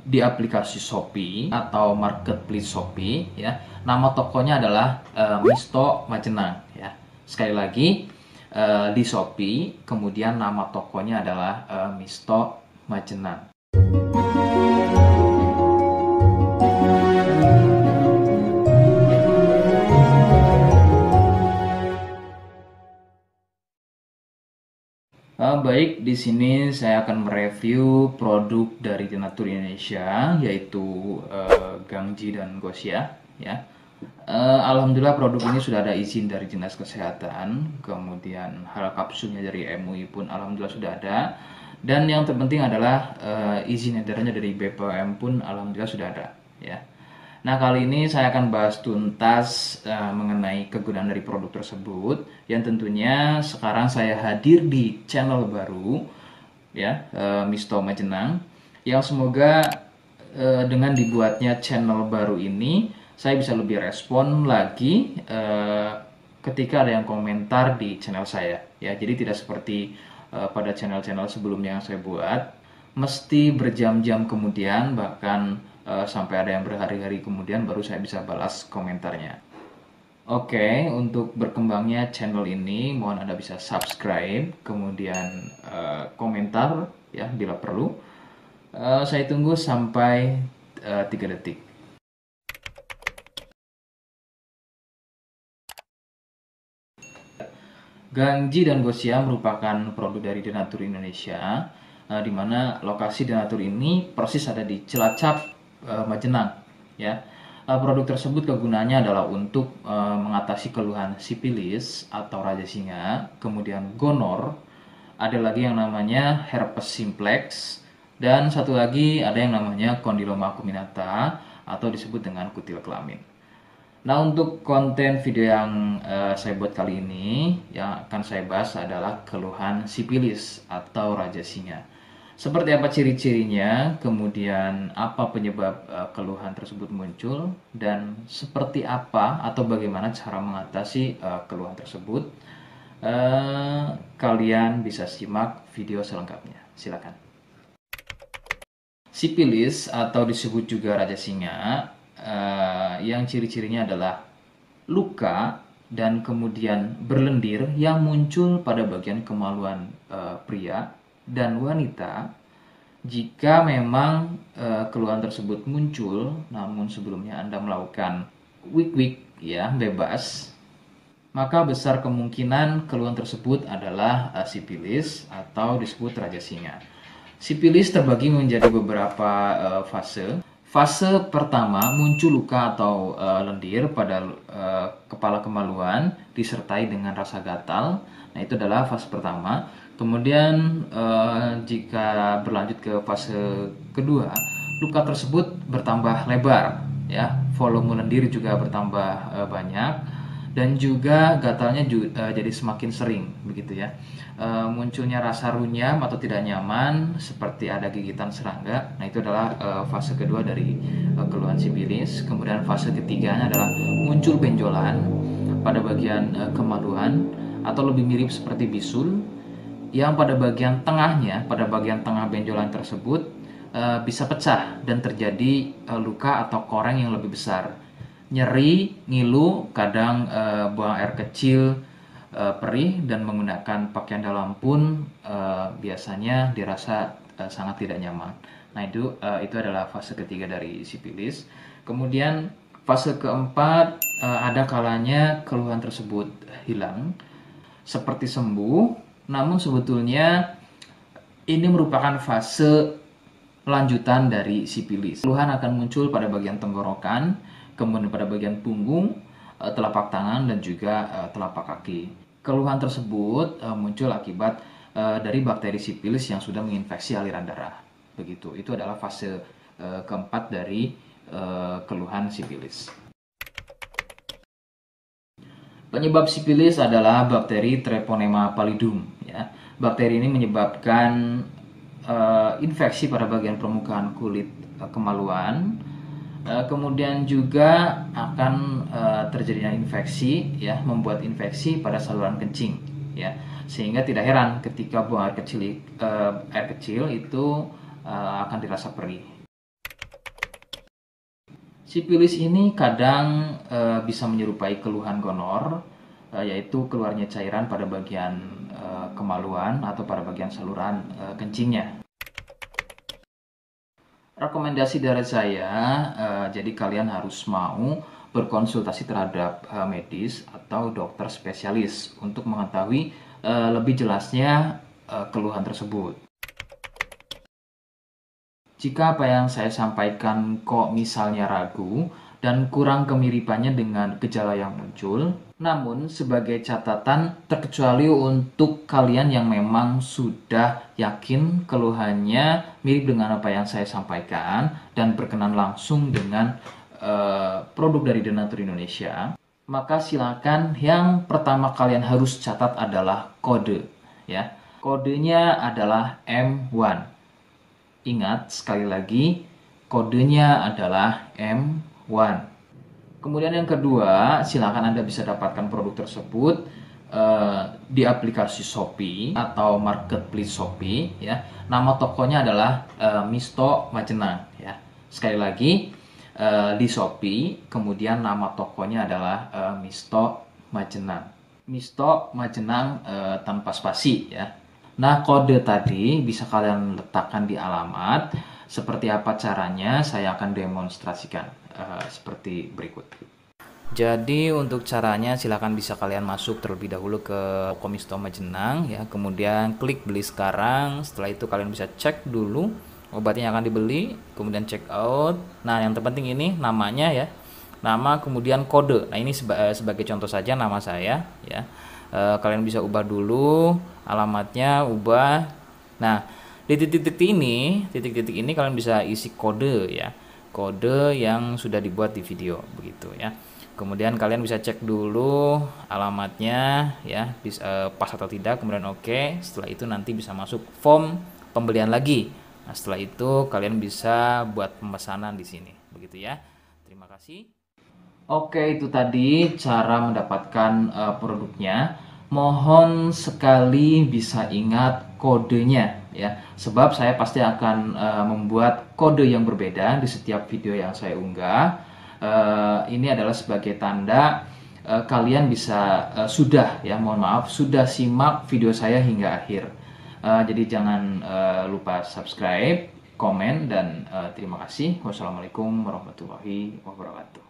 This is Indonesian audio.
di aplikasi Shopee atau marketplace Shopee ya. Nama tokonya adalah Misto Majenang ya. Sekali lagi di Shopee, kemudian nama tokonya adalah Misto Majenang. Baik, di sini saya akan mereview produk dari Denatur Indonesia, yaitu Gangji dan Gosia. Ya, alhamdulillah produk ini sudah ada izin dari Dinas Kesehatan, kemudian hal kapsulnya dari MUI pun alhamdulillah sudah ada, dan yang terpenting adalah izin edarnya dari BPOM pun alhamdulillah sudah ada. Ya. Nah, kali ini saya akan bahas tuntas mengenai kegunaan dari produk tersebut, yang tentunya sekarang saya hadir di channel baru ya, Misto Majenang, yang semoga dengan dibuatnya channel baru ini saya bisa lebih respon lagi ketika ada yang komentar di channel saya ya. Jadi tidak seperti pada channel-channel sebelumnya yang saya buat, mesti berjam-jam kemudian, bahkan sampai ada yang berhari-hari kemudian baru saya bisa balas komentarnya. Oke, untuk berkembangnya channel ini mohon Anda bisa subscribe, kemudian komentar ya bila perlu. Saya tunggu sampai 3 detik. Gangji dan Gosia merupakan produk dari Denatur Indonesia, di mana lokasi Denatur ini persis ada di Cilacap, Majenang ya. Produk tersebut kegunaannya adalah untuk mengatasi keluhan sipilis atau raja singa, kemudian gonor, ada lagi yang namanya herpes simplex, dan satu lagi ada yang namanya kondiloma acuminata atau disebut dengan kutil kelamin. Nah, untuk konten video yang saya buat kali ini yang akan saya bahas adalah keluhan sipilis atau raja singa. Seperti apa ciri-cirinya, kemudian apa penyebab keluhan tersebut muncul, dan seperti apa atau bagaimana cara mengatasi keluhan tersebut. Kalian bisa simak video selengkapnya. Silakan. Sipilis atau disebut juga raja singa, yang ciri-cirinya adalah luka dan kemudian berlendir yang muncul pada bagian kemaluan pria dan wanita jika memang keluhan tersebut muncul namun sebelumnya Anda melakukan wik-wik ya bebas, maka besar kemungkinan keluhan tersebut adalah sipilis atau disebut raja singa. Sipilis terbagi menjadi beberapa fase. Fase pertama muncul luka atau lendir pada kepala kemaluan disertai dengan rasa gatal. Nah, itu adalah fase pertama. Kemudian jika berlanjut ke fase kedua, luka tersebut bertambah lebar ya, volume lendir juga bertambah banyak, dan juga gatalnya jadi semakin sering begitu ya. Munculnya rasa runyam atau tidak nyaman seperti ada gigitan serangga. Nah, itu adalah fase kedua dari keluhan sipilis. Kemudian fase ketiganya adalah muncul benjolan pada bagian kemaluan atau lebih mirip seperti bisul, yang pada bagian tengahnya, pada bagian tengah benjolan tersebut bisa pecah dan terjadi luka atau koreng yang lebih besar. Nyeri, ngilu, kadang buang air kecil, perih, dan menggunakan pakaian dalam pun biasanya dirasa sangat tidak nyaman. Nah, itu adalah fase ketiga dari sipilis. Kemudian fase keempat, ada kalanya keluhan tersebut hilang seperti sembuh, namun sebetulnya ini merupakan fase lanjutan dari sipilis. Keluhan akan muncul pada bagian tenggorokan, kemudian pada bagian punggung, telapak tangan, dan juga telapak kaki. Keluhan tersebut muncul akibat dari bakteri sipilis yang sudah menginfeksi aliran darah. Begitu. Itu adalah fase keempat dari keluhan sipilis. Penyebab sipilis adalah bakteri Treponema pallidum. Ya. Bakteri ini menyebabkan infeksi pada bagian permukaan kulit kemaluan. Kemudian juga akan terjadinya infeksi, ya, membuat infeksi pada saluran kencing, ya, sehingga tidak heran ketika buang air kecil itu akan dirasa perih. Sipilis ini kadang bisa menyerupai keluhan gonor, yaitu keluarnya cairan pada bagian kemaluan atau pada bagian saluran kencingnya. Rekomendasi dari saya, jadi kalian harus mau berkonsultasi terhadap medis atau dokter spesialis untuk mengetahui lebih jelasnya keluhan tersebut. Jika apa yang saya sampaikan kok misalnya ragu dan kurang kemiripannya dengan gejala yang muncul, namun sebagai catatan terkecuali untuk kalian yang memang sudah yakin keluhannya mirip dengan apa yang saya sampaikan dan berkenan langsung dengan produk dari Denatur Indonesia, maka silakan yang pertama kalian harus catat adalah kode, ya. Kodenya adalah M1. Ingat, sekali lagi, kodenya adalah M1. Kemudian yang kedua, silakan Anda bisa dapatkan produk tersebut di aplikasi Shopee atau Marketplace Shopee. Ya. Nama tokonya adalah Misto Majenang. Ya. Sekali lagi, di Shopee, kemudian nama tokonya adalah Misto Majenang. Misto Majenang tanpa spasi, ya. Nah, kode tadi bisa kalian letakkan di alamat. Seperti apa caranya, saya akan demonstrasikan seperti berikut. Jadi untuk caranya silakan bisa kalian masuk terlebih dahulu ke toko Misto Majenang, ya. Kemudian klik beli sekarang. Setelah itu kalian bisa cek dulu obatnya yang akan dibeli, kemudian check out. Nah, yang terpenting ini namanya, ya. Nama kemudian kode. Nah, ini sebagai contoh saja nama saya, ya. Kalian bisa ubah dulu alamatnya, ubah. Nah, di titik-titik ini kalian bisa isi kode, ya, kode yang sudah dibuat di video begitu, ya. Kemudian kalian bisa cek dulu alamatnya, ya, pas atau tidak, kemudian oke. Setelah itu nanti bisa masuk form pembelian lagi. Nah, setelah itu kalian bisa buat pemesanan di sini begitu, ya. Terima kasih. Oke, itu tadi cara mendapatkan produknya. Mohon sekali bisa ingat kodenya, ya. Sebab saya pasti akan membuat kode yang berbeda di setiap video yang saya unggah. Ini adalah sebagai tanda kalian bisa sudah, ya, mohon maaf, sudah simak video saya hingga akhir. Jadi jangan lupa subscribe, komen, dan terima kasih. Wassalamualaikum warahmatullahi wabarakatuh.